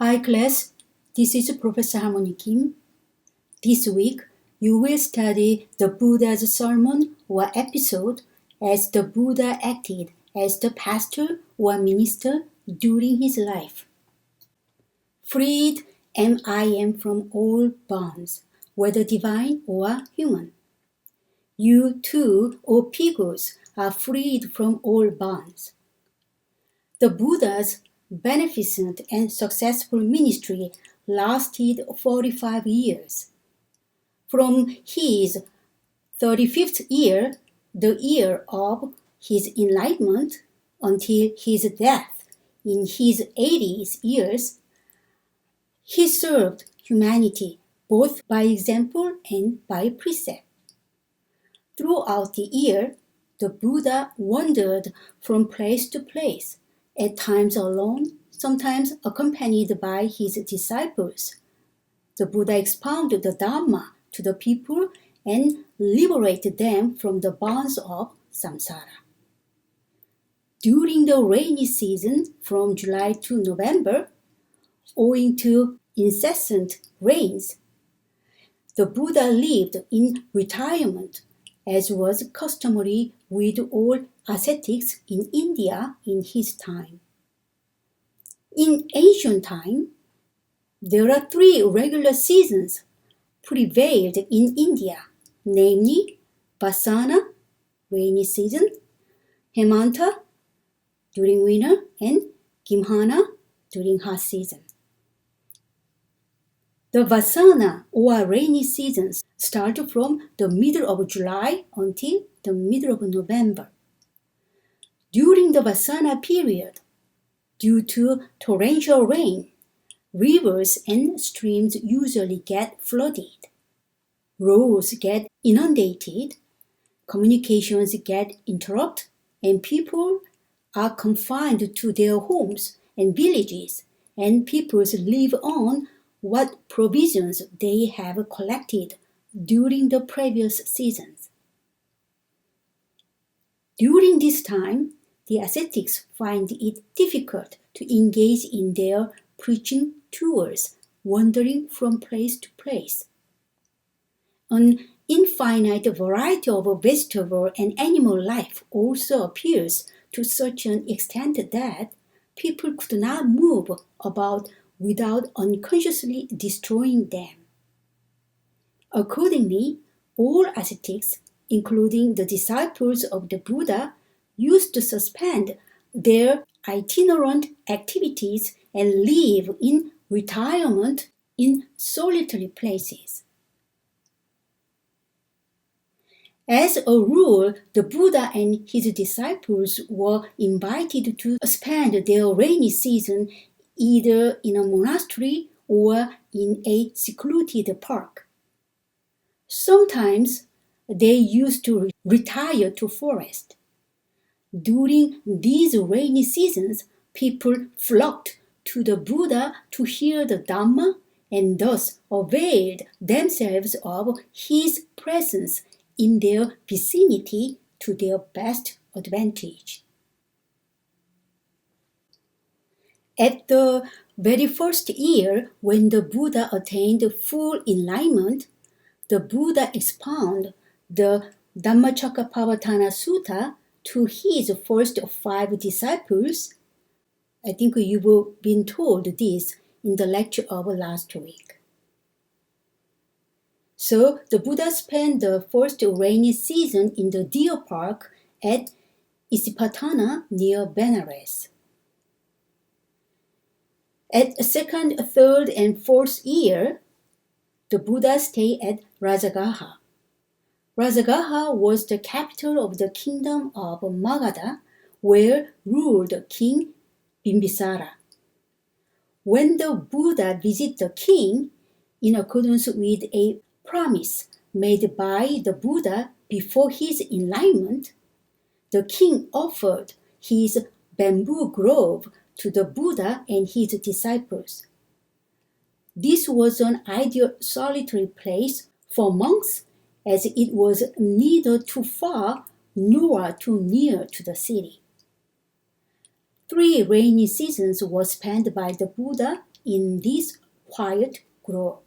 Hi class, this is Professor Harmony Kim. This week, you will study the Buddha's sermon or episode as the Buddha acted as the pastor or minister during his life. Freed am I am from all bonds, whether divine or human. You too, O Pigos, are freed from all bonds. The Buddha's beneficent and successful ministry lasted 45 years. From his 35th year, the year of his enlightenment, until his death in his 80th years, he served humanity both by example and by precept. Throughout the year, the Buddha wandered from place to place, at times alone, sometimes accompanied by his disciples. The Buddha expounded the Dharma to the people and liberated them from the bonds of samsara. During the rainy season from July to November, owing to incessant rains, the Buddha lived in retirement, as was customary with all ascetics in India in his time. In ancient time, there are 3 regular seasons prevailed in India, namely Vasana, rainy season, Hemanta, during winter, and Gimhana, during hot season. The Vasana or rainy seasons start from the middle of July until the middle of November. During the Vasana period, due to torrential rain, rivers and streams usually get flooded. Roads get inundated, communications get interrupted, and people are confined to their homes and villages, and peoples live on what provisions they have collected during the previous seasons. During this time, the ascetics find it difficult to engage in their preaching tours, wandering from place to place. An infinite variety of vegetable and animal life also appears to such an extent that people could not move about without unconsciously destroying them. Accordingly, all ascetics, including the disciples of the Buddha, used to suspend their itinerant activities and live in retirement in solitary places. As a rule, the Buddha and his disciples were invited to spend their rainy season either in a monastery or in a secluded park. Sometimes they used to retire to forest. During these rainy seasons, people flocked to the Buddha to hear the Dharma and thus availed themselves of his presence in their vicinity to their best advantage. At the very first year, when the Buddha attained full enlightenment, the Buddha expounded the Dhammacakkappavattana Sutta to his first 5 disciples. I think you've been told this in the lecture of last week. So the Buddha spent the first rainy season in the deer park at Isipatana near Benares. At the 2nd, 3rd, and 4th year, the Buddha stayed at Rajagaha. Rajagaha was the capital of the kingdom of Magadha, where ruled King Bimbisara. When the Buddha visited the king, in accordance with a promise made by the Buddha before his enlightenment, the king offered his bamboo grove to the Buddha and his disciples. This was an ideal solitary place for monks, as it was neither too far nor too near to the city. 3 rainy seasons were spent by the Buddha in this quiet grove.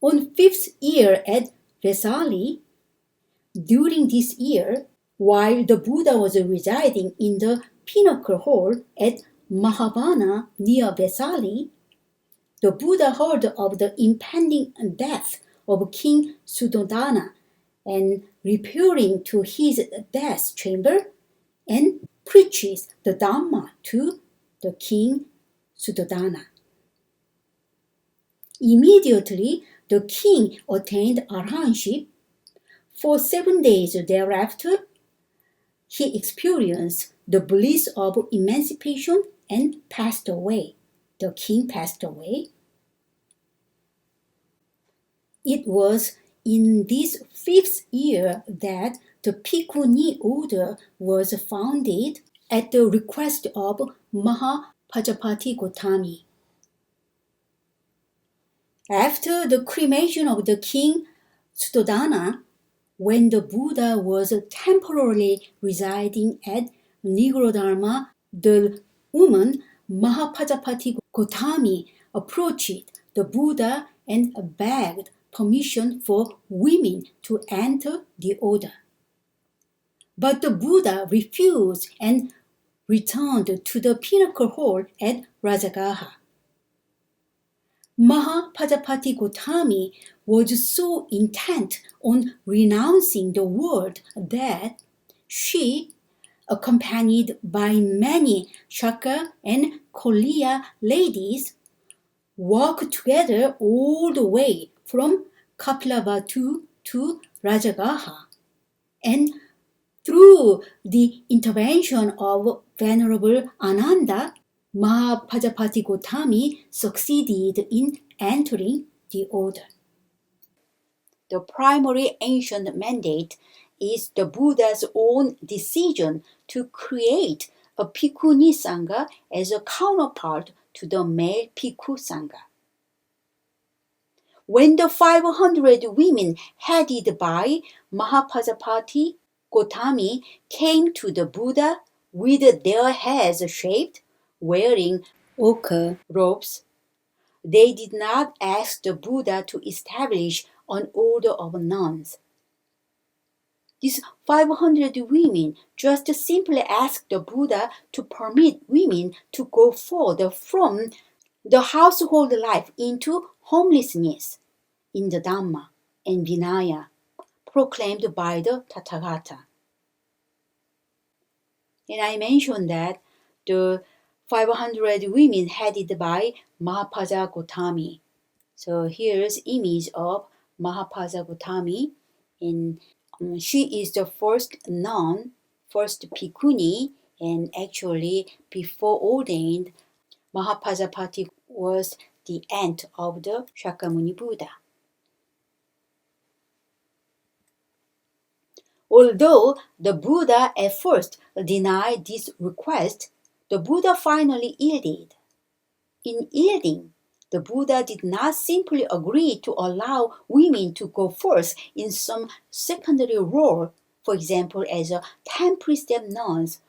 On 5th year at Vesali, during this year, while the Buddha was residing in the Pinnacle Hall at Mahavana near Vesali, the Buddha heard of the impending death of King Suddhodana and repairing to his death chamber and preaches the Dharma to the King Suddhodana. Immediately, the king attained arahantship. For 7 days thereafter, he experienced the bliss of emancipation and passed away. The king passed away. It was in this 5th year that the Bhikkhuni order was founded at the request of Mahapajapati Gotami. After the cremation of the king Suddhodana, when the Buddha was temporarily residing at Nigrodharma, the woman Mahapajapati Gotami approached the Buddha and begged permission for women to enter the order. But the Buddha refused and returned to the Pinnacle Hall at Rajagaha. Mahapajapati Gotami was so intent on renouncing the world that she, accompanied by many Shaka and Koliya ladies, walked together all the way from Kapilavatthu to Rajagaha, and through the intervention of Venerable Ananda, Mahapajapati Gotami succeeded in entering the order. The primary ancient mandate is the Buddha's own decision to create a Bhikkhuni Sangha as a counterpart to the male Bhikkhu Sangha. When the 500 women headed by Mahapajapati Gotami came to the Buddha with their heads shaved, wearing ochre robes, they did not ask the Buddha to establish an order of nuns. These 500 women just simply asked the Buddha to permit women to go further from the household life into homelessness in the Dhamma and Vinaya proclaimed by the Tathagata. And I mentioned that the 500 women headed by Mahapaja Gotami. So here's image of Mahapaja Gotami, and she is the first nun, first Bhikkhuni, and actually before ordained, Mahapajapati was the aunt of the Shakyamuni Buddha. Although the Buddha at first denied this request, the Buddha finally yielded. In yielding, the Buddha did not simply agree to allow women to go first in some secondary role, for example, as 10-precept nuns.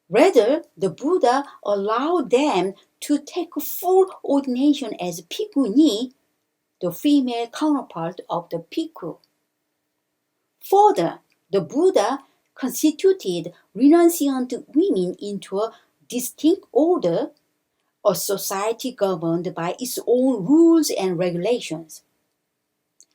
Rather, the Buddha allowed them to take full ordination as Bhikkhuni, the female counterpart of the Bhikkhu. Further, the Buddha constituted renunciant women into a distinct order, a society governed by its own rules and regulations.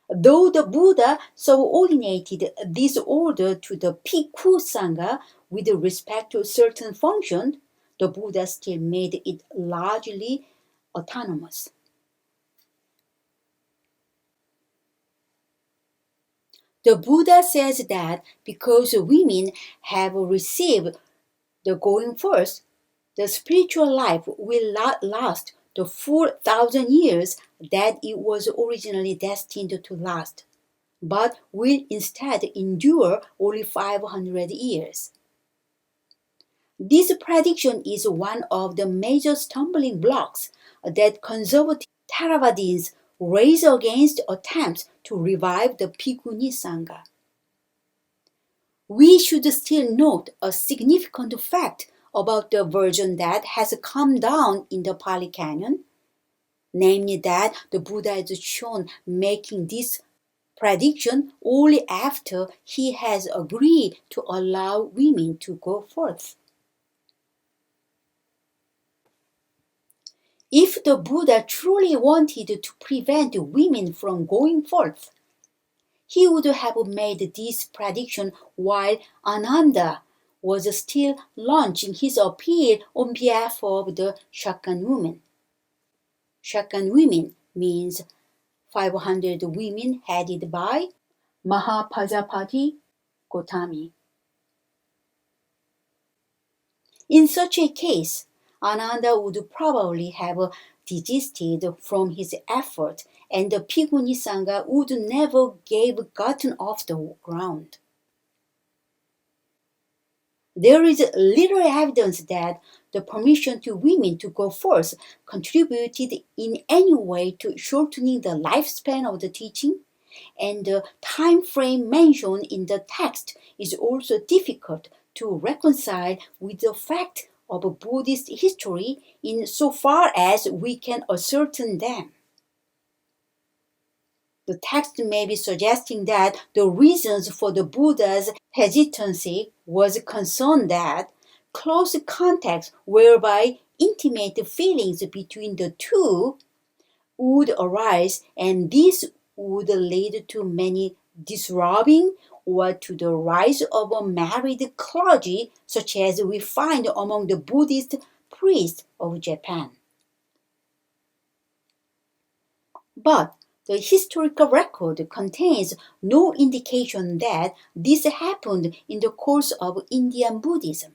Though the Buddha subordinated this order to the Bhikkhu Sangha with respect to certain functions, the Buddha still made it largely autonomous. The Buddha says that because women have received the going first, the spiritual life will not last the full 1,000 years that it was originally destined to last, but will instead endure only 500 years. This prediction is one of the major stumbling blocks that conservative Theravadins raise against attempts to revive the Bhikkhuni Sangha. We should still note a significant fact about the version that has come down in the Pali Canon, namely that the Buddha is shown making this prediction only after he has agreed to allow women to go forth. If the Buddha truly wanted to prevent women from going forth, he would have made this prediction while Ananda was still launching his appeal on behalf of the Shakyan women. Shakyan women means 500 women headed by Mahapajapati Gotami. In such a case, Ananda would probably have desisted from his effort and the Bhikkhuni Sangha would never have gotten off the ground. There is little evidence that the permission to women to go forth contributed in any way to shortening the lifespan of the teaching, and the time frame mentioned in the text is also difficult to reconcile with the fact of Buddhist history in so far as we can ascertain them. The text may be suggesting that the reasons for the Buddha's hesitancy was concern that close contact whereby intimate feelings between the two would arise and this would lead to many disrobing or to the rise of a married clergy such as we find among the Buddhist priests of Japan. But the historical record contains no indication that this happened in the course of Indian Buddhism.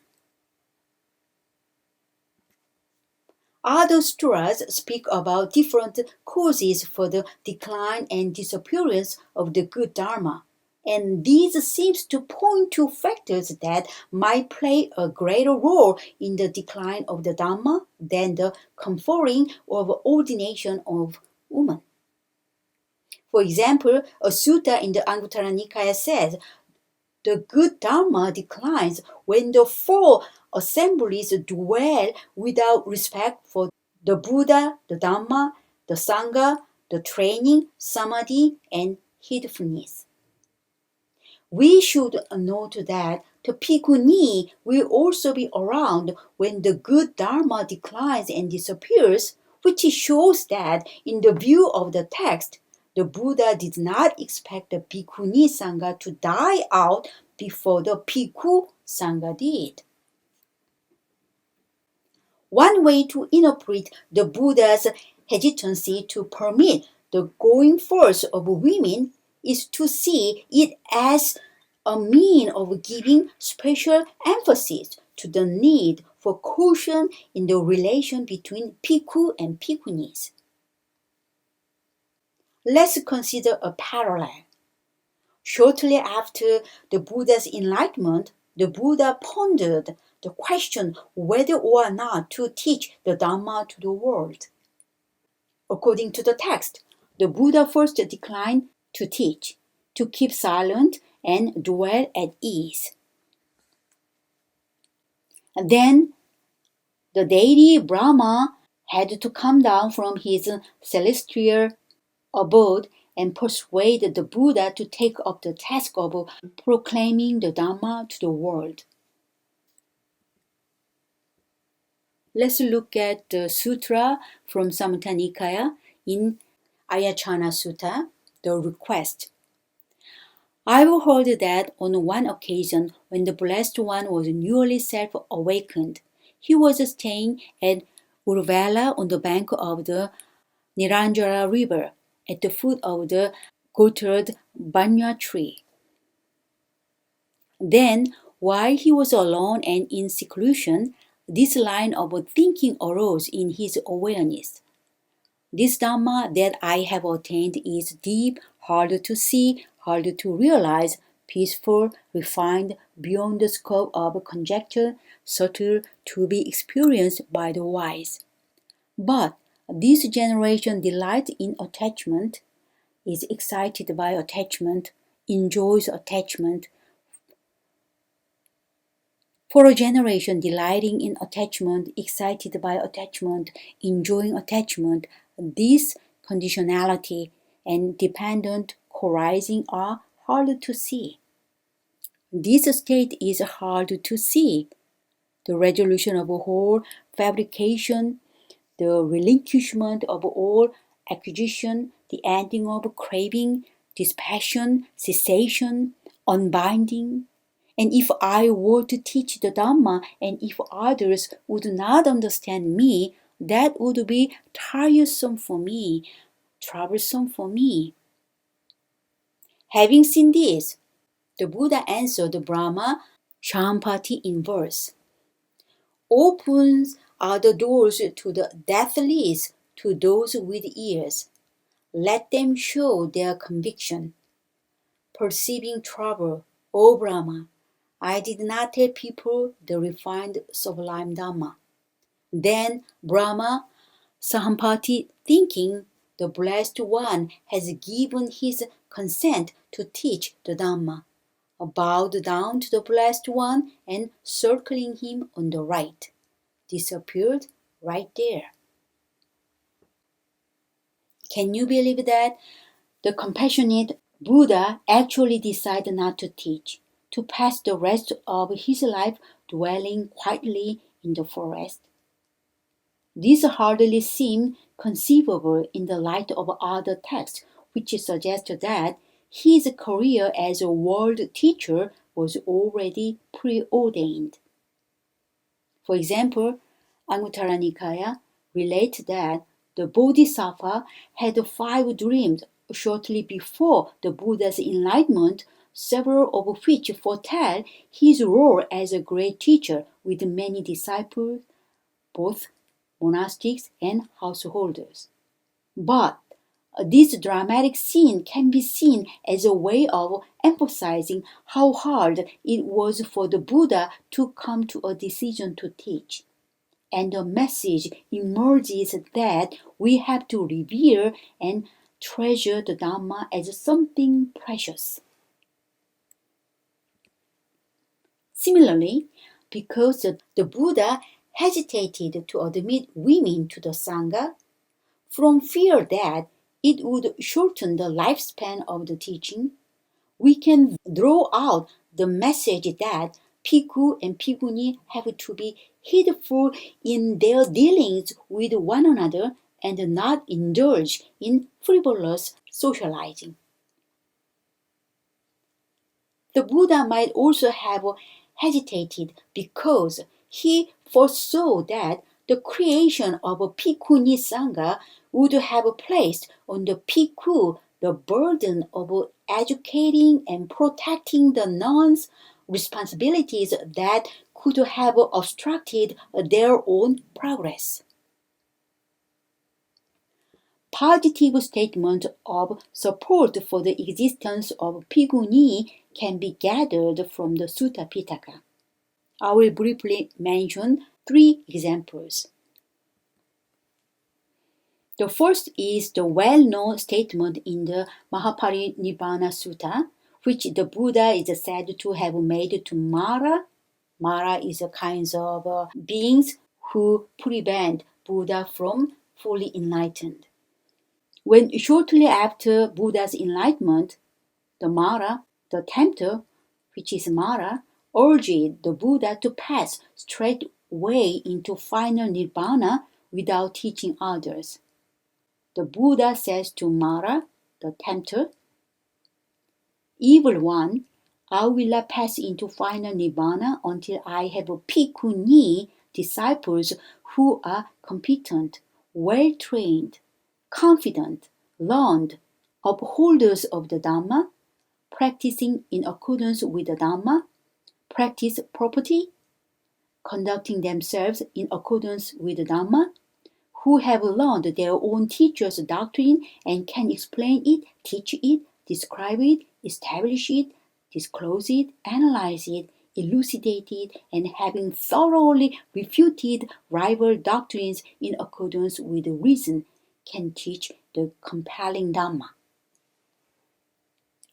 Other stories speak about different causes for the decline and disappearance of the good Dharma, and these seems to point to factors that might play a greater role in the decline of the Dharma than the conferring of ordination of women. For example, a sutta in the Anguttara Nikaya says, the good Dharma declines when the four assemblies dwell without respect for the Buddha, the Dhamma, the Sangha, the training, samadhi, and heedfulness. We should note that the Bhikkhuni will also be around when the good Dharma declines and disappears, which shows that in the view of the text, the Buddha did not expect the Bhikkhuni Sangha to die out before the Bhikkhu Sangha did. One way to interpret the Buddha's hesitancy to permit the going forth of women is to see it as a means of giving special emphasis to the need for caution in the relation between bhikkhu and bhikkhunis. Let's consider a parallel. Shortly after the Buddha's enlightenment, the Buddha pondered the question whether or not to teach the Dhamma to the world. According to the text, the Buddha first declined to teach, to keep silent and dwell at ease. And then the deity Brahma had to come down from his celestial abode and persuade the Buddha to take up the task of proclaiming the Dhamma to the world. Let's look at the sutra from Samyutta Nikaya in Ayachana Sutta, the request. I've heard that on one occasion when the Blessed One was newly self-awakened, he was staying at Uruvela on the bank of the Niranjara river at the foot of the goated banya tree. Then, while he was alone and in seclusion, this line of thinking arose in his awareness. This Dhamma that I have attained is deep, hard to see, hard to realize, peaceful, refined, beyond the scope of conjecture, subtle, to be experienced by the wise. But this generation delights in attachment, is excited by attachment, enjoys attachment, For a generation delighting in attachment, excited by attachment, enjoying attachment, this conditionality and dependent co-rising are hard to see. This state is hard to see. The resolution of whole fabrication, the relinquishment of all acquisition, the ending of craving, dispassion, cessation, unbinding. And if I were to teach the Dhamma and if others would not understand me, that would be tiresome for me, troublesome for me. Having seen this, the Buddha answered Brahma Shampati in verse. Opens are the doors to the deathless to those with ears. Let them show their conviction. Perceiving trouble, O Brahma, I did not tell people the refined sublime Dhamma. Then Brahma Sahampati, thinking the Blessed One has given his consent to teach the Dhamma, bowed down to the Blessed One and circling him on the right, disappeared right there. Can you believe that the compassionate Buddha actually decided not to teach, to pass the rest of his life dwelling quietly in the forest? This hardly seems conceivable in the light of other texts, which suggest that his career as a world teacher was already preordained. For example, Anguttara Nikaya relates that the Bodhisattva had 5 dreams shortly before the Buddha's enlightenment, several of which foretell his role as a great teacher with many disciples, both monastics and householders. But this dramatic scene can be seen as a way of emphasizing how hard it was for the Buddha to come to a decision to teach. And the message emerges that we have to revere and treasure the Dhamma as something precious. Similarly, because the Buddha hesitated to admit women to the Sangha, from fear that it would shorten the lifespan of the teaching, we can draw out the message that Bhikkhu and Bhikkhuni have to be heedful in their dealings with one another and not indulge in frivolous socializing. The Buddha might also have hesitated because he foresaw that the creation of a Bhikkhuni Sangha would have placed on the Bhikkhu the burden of educating and protecting the nuns, responsibilities that could have obstructed their own progress. Positive statement of support for the existence of Bhikkhuni can be gathered from the Sutta Pitaka. I will briefly mention 3 examples. The first is the well-known statement in the Mahaparinibbana Sutta, which the Buddha is said to have made to Mara. Mara is a kind of beings who prevent Buddha from fully enlightened. When shortly after Buddha's enlightenment, the Mara, the tempter, which is Mara, urged the Buddha to pass straightway into final nirvana without teaching others. The Buddha says to Mara, the tempter, "Evil one, I will not pass into final nirvana until I have Bhikkhuni disciples who are competent, well-trained, confident, learned, upholders of the Dhamma, practicing in accordance with the Dhamma, practice property, conducting themselves in accordance with the Dhamma, who have learned their own teacher's doctrine and can explain it, teach it, describe it, establish it, disclose it, analyze it, elucidate it, and having thoroughly refuted rival doctrines in accordance with reason, can teach the compelling Dhamma."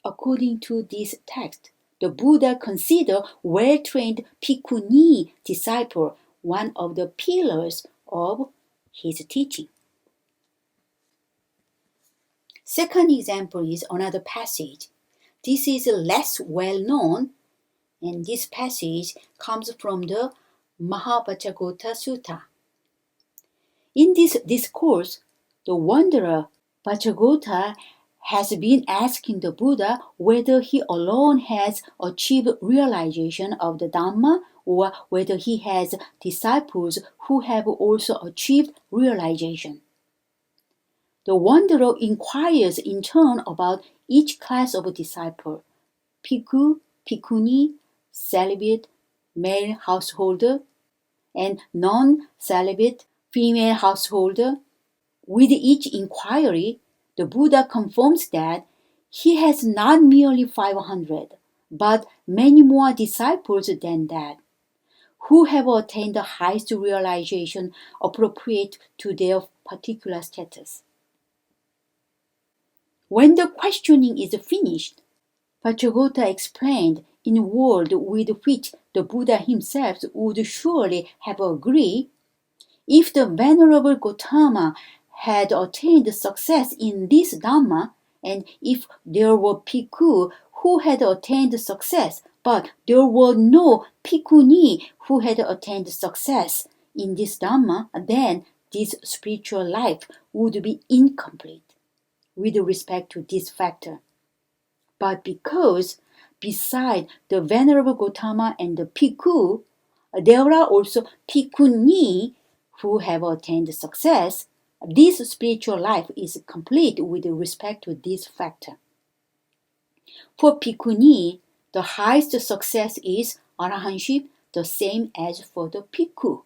According to this text, the Buddha considered well-trained bhikkhuni disciple one of the pillars of his teaching. Second example is another passage. This is less well known, and this passage comes from the Mahavajragota Sutta. In this discourse, the wanderer Vajragota has been asking the Buddha whether he alone has achieved realization of the Dharma or whether he has disciples who have also achieved realization. The wanderer inquires in turn about each class of disciple, bhikkhu, bhikkhuni, celibate, male householder, and non-celibate female householder. With each inquiry, the Buddha confirms that he has not merely 500, but many more disciples than that, who have attained the highest realization appropriate to their particular status. When the questioning is finished, Vajragota explained in a word with which the Buddha himself would surely have agreed, if the Venerable Gautama had attained success in this Dhamma, and if there were bhikkhu who had attained success, but there were no bhikkhuni who had attained success in this Dhamma, then this spiritual life would be incomplete with respect to this factor. But because beside the Venerable Gautama and the bhikkhu, there are also bhikkhuni who have attained success, this spiritual life is complete with respect to this factor. For bhikkhuni, the highest success is arahantship, the same as for the bhikkhu.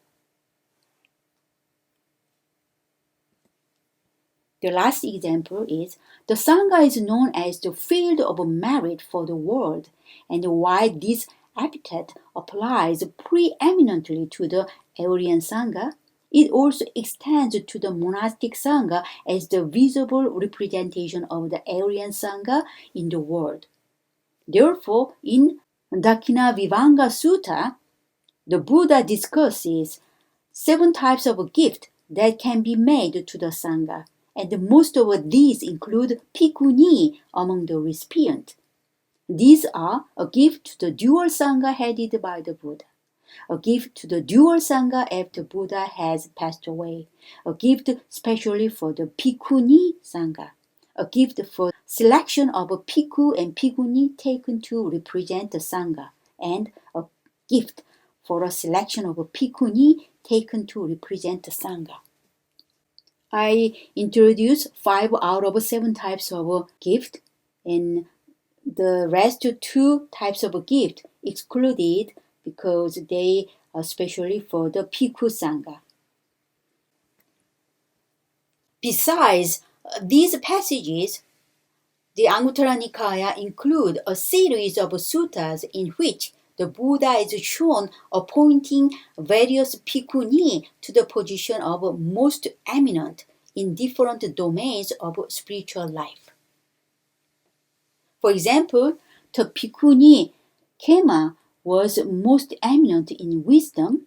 The last example is the Sangha is known as the field of merit for the world, and while this epithet applies preeminently to the Aryan Sangha, it also extends to the monastic Sangha as the visible representation of the Aryan Sangha in the world. Therefore, in Dakkhina Vivanga Sutta, the Buddha discusses 7 types of gift that can be made to the Sangha, and most of these include bhikkhuni among the recipient. These are a gift to the dual Sangha headed by the Buddha, a gift to the dual Sangha after Buddha has passed away, a gift specially for the bhikkhuni Sangha, a gift for selection of a bhikkhu and bhikkhuni taken to represent the Sangha, and a gift for a selection of a bhikkhuni taken to represent the Sangha. I introduced 5 out of 7 types of gift, and the rest 2 types of gift excluded because they are specially for the bhikkhu Sangha. Besides these passages, the Anguttara Nikaya include a series of suttas in which the Buddha is shown appointing various bhikkhuni to the position of most eminent in different domains of spiritual life. For example, the bhikkhuni Khema was most eminent in wisdom,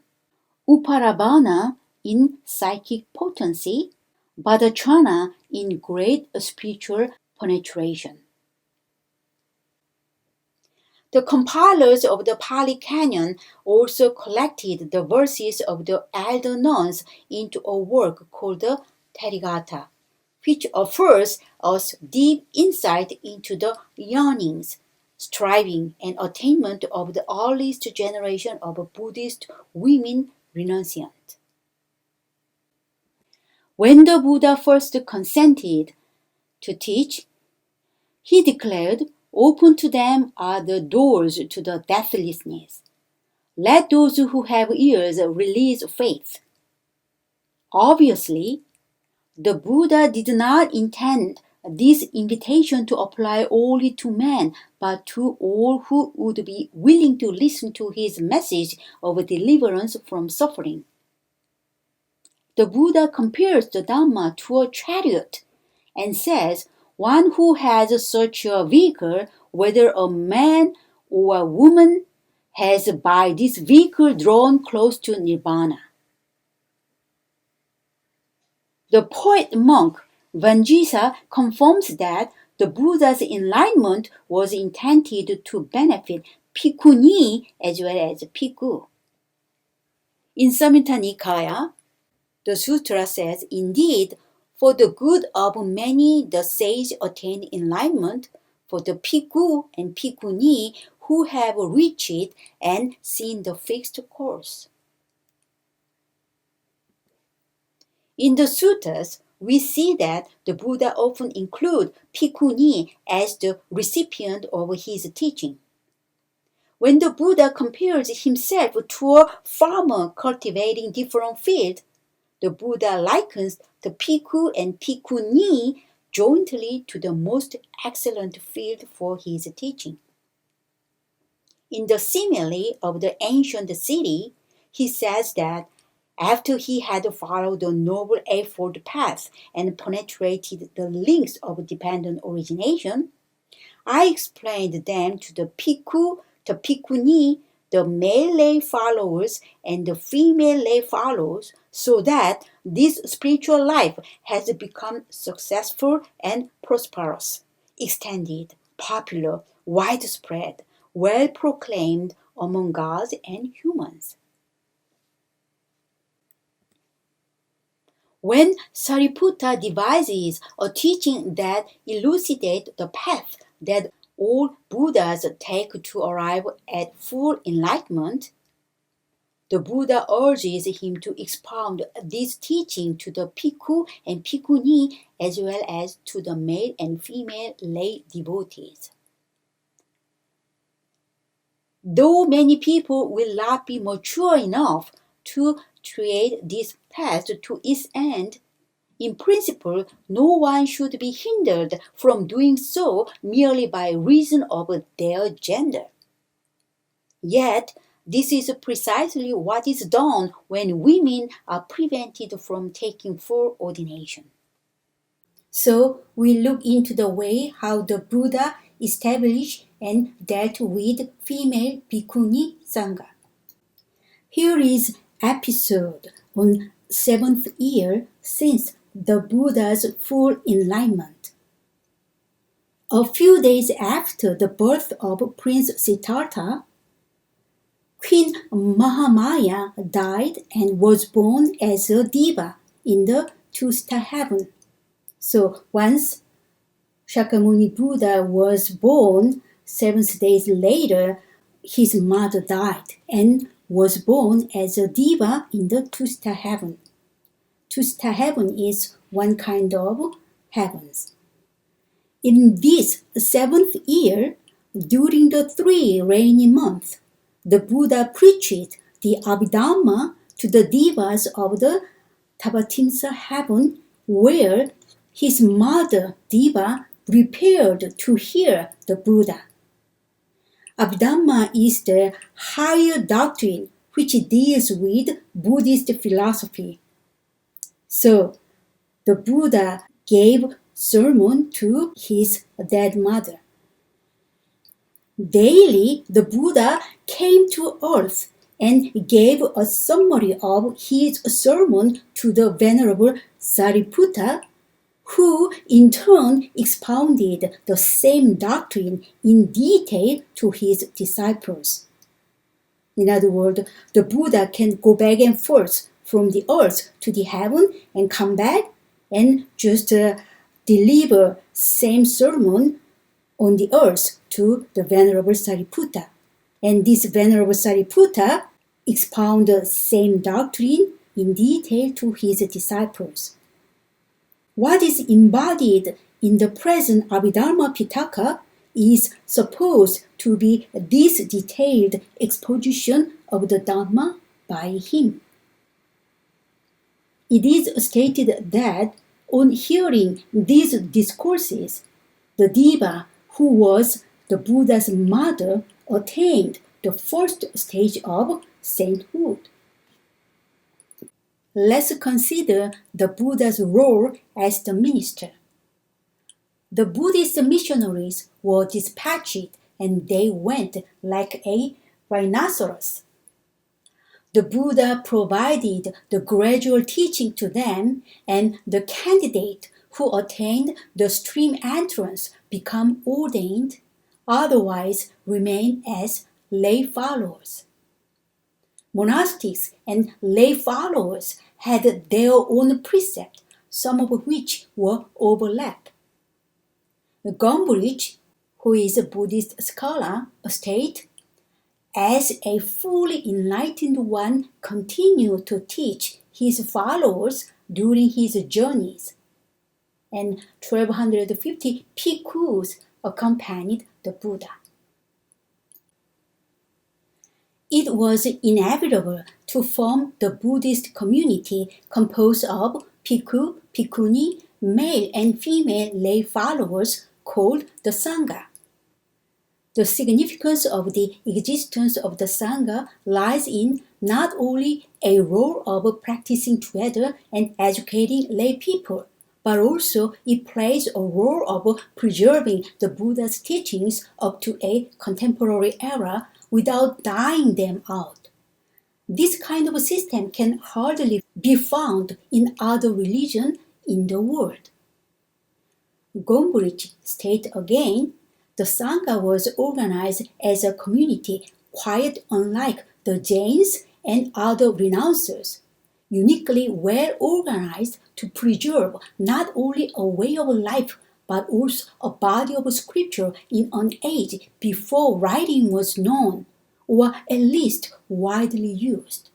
Uparabana in psychic potency, Bhaddacharana in great spiritual penetration. The compilers of the Pali Canon also collected the verses of the elder nuns into a work called the Therigatha, which offers us deep insight into the yearnings, striving, and attainment of the earliest generation of Buddhist women renunciant. When the Buddha first consented to teach, he declared, "Open to them are the doors to the deathlessness. Let those who have ears release faith." Obviously, the Buddha did not intend this invitation to apply only to men, but to all who would be willing to listen to his message of deliverance from suffering. The Buddha compares the Dhamma to a chariot and says, one who has such a vehicle, whether a man or a woman has by this vehicle drawn close to nirvana. The poet monk Vajjisa confirms that the Buddha's enlightenment was intended to benefit Bhikkhuni as well as Bhikkhu. In Samyutta Nikaya, the sutra says, indeed, for the good of many the sage attained enlightenment, for the Bhikkhu and Bhikkhuni who have reached it and seen the fixed course. In the suttas, we see that the Buddha often includes Bhikkhuni as the recipient of his teaching. When the Buddha compares himself to a farmer cultivating different fields, the Buddha likens the Bhikkhu and Bhikkhuni jointly to the most excellent field for his teaching. In the simile of the ancient city, he says that after he had followed the Noble Eightfold Path and penetrated the links of dependent origination, I explained them to the Bhikkhu, the Bhikkhuni, the male lay followers, and the female lay followers, so that this spiritual life has become successful and prosperous, extended, popular, widespread, well proclaimed among gods and humans. When Sariputta devises a teaching that elucidates the path that all Buddhas take to arrive at full enlightenment, the Buddha urges him to expound this teaching to the Bhikkhu and Bhikkhuni as well as to the male and female lay devotees. Though many people will not be mature enough to tread this path to its end, in principle, no one should be hindered from doing so merely by reason of their gender. Yet, this is precisely what is done when women are prevented from taking full ordination. So, we look into the way how the Buddha established and dealt with female Bhikkhuni Sangha. Here is episode on 7th year since the Buddha's full enlightenment. A few days after the birth of Prince Siddhartha, Queen Mahamaya died and was born as a diva in the two-star heaven. So once Shakyamuni Buddha was born, 7 days later, his mother died and was born as a diva in the two-star heaven. Two-star heaven is one kind of heavens. In this 7th year, during the 3 rainy months, the Buddha preached the Abhidhamma to the divas of the Tabatimsa heaven, where his mother Diva prepared to hear the Buddha. Abhidhamma is the higher doctrine which deals with Buddhist philosophy. So, the Buddha gave sermon to his dead mother. Daily, the Buddha came to earth and gave a summary of his sermon to the Venerable Sariputta, who in turn expounded the same doctrine in detail to his disciples. In other words, the Buddha can go back and forth from the earth to the heaven and come back and just deliver same sermon on the earth to the Venerable Sariputta. And this Venerable Sariputta expound the same doctrine in detail to his disciples. What is embodied in the present Abhidharma Pitaka is supposed to be this detailed exposition of the Dharma by him. It is stated that on hearing these discourses, the Diva, who was the Buddha's mother, attained the first stage of sainthood. Let's consider the Buddha's role as the minister. The Buddhist missionaries were dispatched and they went like a rhinoceros. The Buddha provided the gradual teaching to them, and the candidate who attained the stream entrance become ordained, otherwise remain as lay followers. Monastics and lay followers had their own precepts, some of which were overlap. Gombrich, who is a Buddhist scholar, states, as a fully enlightened one continued to teach his followers during his journeys, and 1250 bhikkhus accompanied the Buddha. It was inevitable to form the Buddhist community composed of bhikkhu, bhikkhuni, male and female lay followers called the Sangha. The significance of the existence of the Sangha lies in not only a role of practicing together and educating lay people, but also it plays a role of preserving the Buddha's teachings up to a contemporary era without dying them out. This kind of system can hardly be found in other religions in the world. Gombrich states again, the Sangha was organized as a community quite unlike the Jains and other renouncers, uniquely well organized to preserve not only a way of life but also a body of scripture in an age before writing was known, or at least widely used.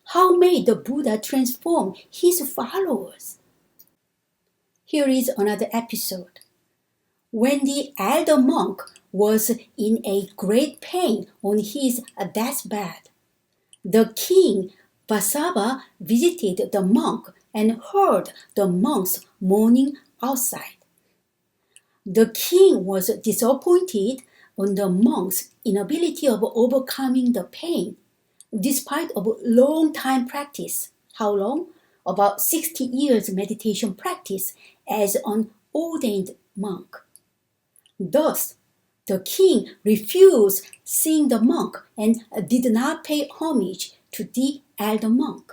How may the Buddha transform his followers? Here is another episode. When the elder monk was in a great pain on his deathbed, the king Vasava visited the monk and heard the monks mourning outside. The king was disappointed on the monk's inability of overcoming the pain, despite of long time practice. How long? About 60 years meditation practice as an ordained monk. Thus, the king refused seeing the monk and did not pay homage to the elder monk.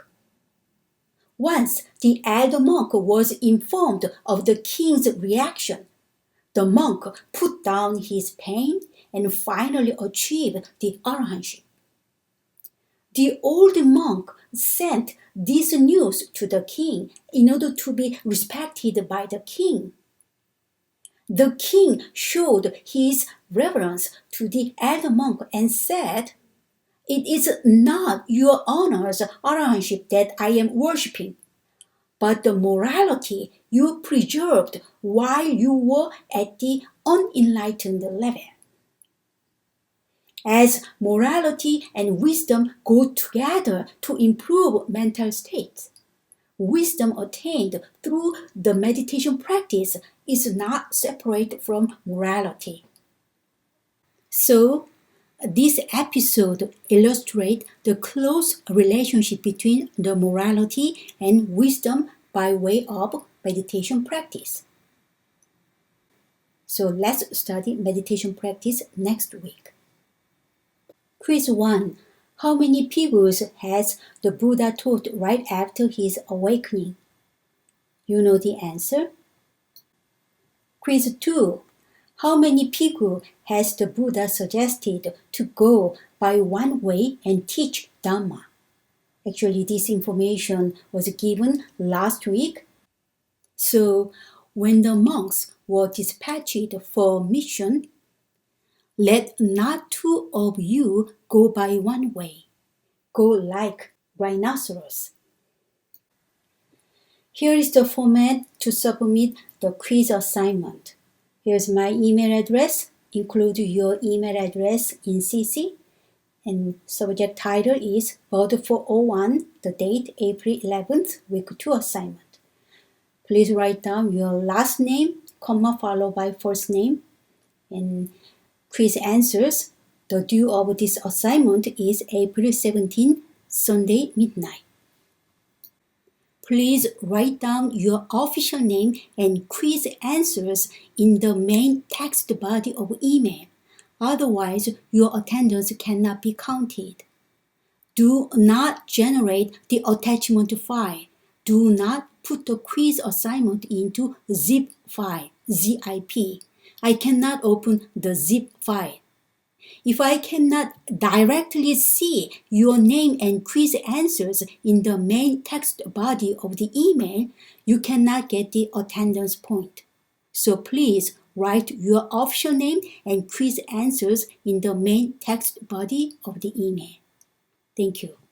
Once the elder monk was informed of the king's reaction, the monk put down his pain and finally achieved the arahantship. The old monk sent this news to the king in order to be respected by the king. The king showed his reverence to the elder monk and said, "It is not your honor's arahantship that I am worshipping, but the morality you preserved while you were at the unenlightened level." As morality and wisdom go together to improve mental states, wisdom attained through the meditation practice is not separate from morality. So, this episode illustrates the close relationship between the morality and wisdom by way of meditation practice. So let's study meditation practice next week. Quiz 1. How many bhikkhus has the Buddha taught right after his awakening? You know the answer. Quiz 2. How many bhikkhus has the Buddha suggested to go by one way and teach Dharma? Actually, this information was given last week. So, when the monks were dispatched for mission, let not two of you go by one way. Go like rhinoceros. Here is the format to submit the quiz assignment. Here's my email address. Include your email address in CC. And subject title is Bird 401, the date April 11th, week 2 assignment. Please write down your last name, comma followed by first name. And quiz answers. The due of this assignment is April 17, Sunday midnight. Please write down your official name and quiz answers in the main text body of email. Otherwise, your attendance cannot be counted. Do not generate the attachment file. Do not put the quiz assignment into zip file, ZIP. I cannot open the zip file. If I cannot directly see your name and quiz answers in the main text body of the email, you cannot get the attendance point. So please write your official name and quiz answers in the main text body of the email. Thank you.